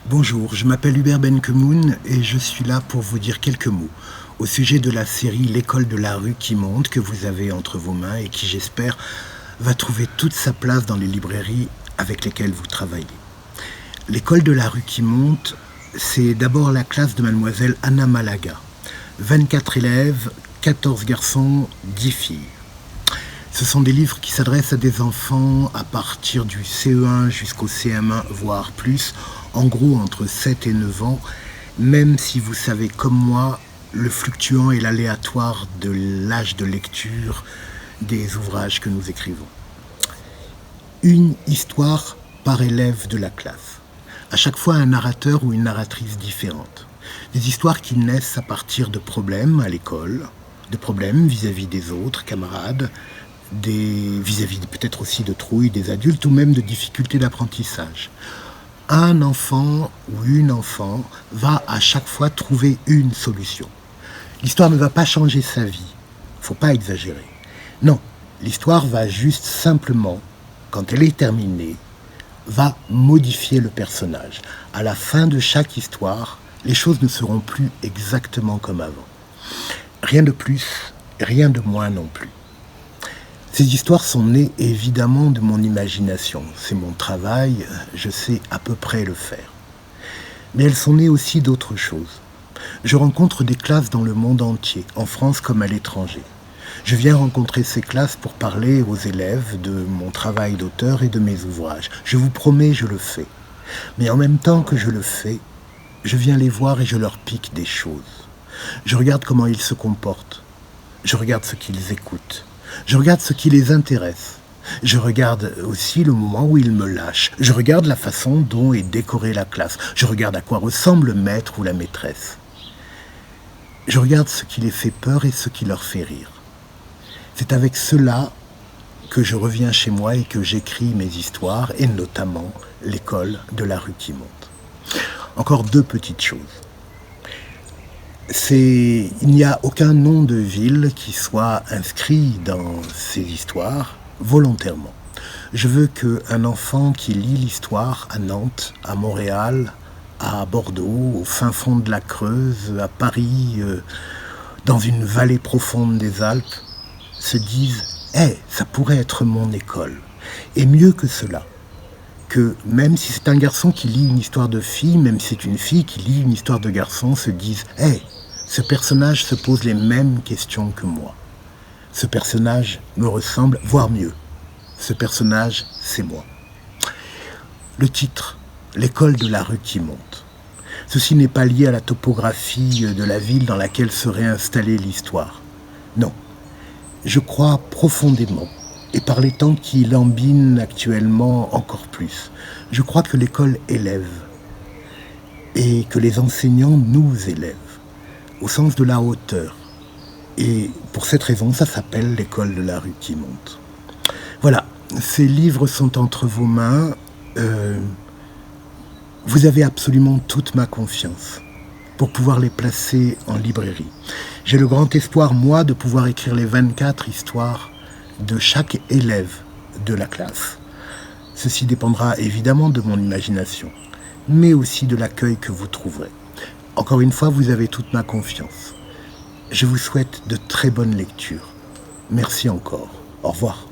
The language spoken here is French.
Bonjour, je m'appelle Hubert Benkemoun et je suis là pour vous dire quelques mots au sujet de la série L'école de la rue qui monte que vous avez entre vos mains et qui, j'espère, va trouver toute sa place dans les librairies avec lesquelles vous travaillez. L'école de la rue qui monte, c'est d'abord la classe de mademoiselle Anna Malaga. 24 élèves, 14 garçons, 10 filles. Ce sont des livres qui s'adressent à des enfants à partir du CE1 jusqu'au CM1, voire plus, en gros entre 7 et 9 ans, même si vous savez comme moi le fluctuant et l'aléatoire de l'âge de lecture des ouvrages que nous écrivons. Une histoire par élève de la classe. À chaque fois un narrateur ou une narratrice différente. Des histoires qui naissent à partir de problèmes à l'école, de problèmes vis-à-vis des autres camarades, vis-à-vis peut-être aussi de trouilles des adultes ou même de difficultés d'apprentissage. Un enfant ou une enfant va à chaque fois trouver une solution. L'histoire ne va pas changer sa vie, faut pas exagérer. Non, l'histoire va juste simplement, quand elle est terminée, va modifier le personnage. À la fin de chaque histoire, les choses ne seront plus exactement comme avant. Rien de plus, rien de moins non plus. Ces histoires sont nées évidemment de mon imagination. C'est mon travail, je sais à peu près le faire. Mais elles sont nées aussi d'autres choses. Je rencontre des classes dans le monde entier, en France comme à l'étranger. Je viens rencontrer ces classes pour parler aux élèves de mon travail d'auteur et de mes ouvrages. Je vous promets, je le fais. Mais en même temps que je le fais, je viens les voir et je leur pique des choses. Je regarde comment ils se comportent. Je regarde ce qu'ils écoutent. Je regarde ce qui les intéresse. Je regarde aussi le moment où ils me lâchent. Je regarde la façon dont est décorée la classe. Je regarde à quoi ressemble le maître ou la maîtresse. Je regarde ce qui les fait peur et ce qui leur fait rire. C'est avec cela que je reviens chez moi et que j'écris mes histoires, et notamment l'école de la rue qui monte. Encore deux petites choses. Il n'y a aucun nom de ville qui soit inscrit dans ces histoires volontairement. Je veux qu'un enfant qui lit l'histoire à Nantes, à Montréal, à Bordeaux, au fin fond de la Creuse, à Paris, dans une vallée profonde des Alpes, se dise « Hey, ça pourrait être mon école ». Et mieux que cela, que même si c'est un garçon qui lit une histoire de fille, même si c'est une fille qui lit une histoire de garçon, se dise « Hey, ce personnage se pose les mêmes questions que moi. Ce personnage me ressemble, voire mieux. Ce personnage, c'est moi. » Le titre, L'école de la rue qui monte. Ceci n'est pas lié à la topographie de la ville dans laquelle serait installée l'histoire. Non. Je crois profondément, et par les temps qui lambinent actuellement encore plus, je crois que l'école élève, et que les enseignants nous élèvent, au sens de la hauteur. Et pour cette raison, ça s'appelle l'école de la rue qui monte. Voilà, ces livres sont entre vos mains. Vous avez absolument toute ma confiance pour pouvoir les placer en librairie. J'ai le grand espoir, moi, de pouvoir écrire les 24 histoires de chaque élève de la classe. Ceci dépendra évidemment de mon imagination, mais aussi de l'accueil que vous trouverez. Encore une fois, vous avez toute ma confiance. Je vous souhaite de très bonnes lectures. Merci encore. Au revoir.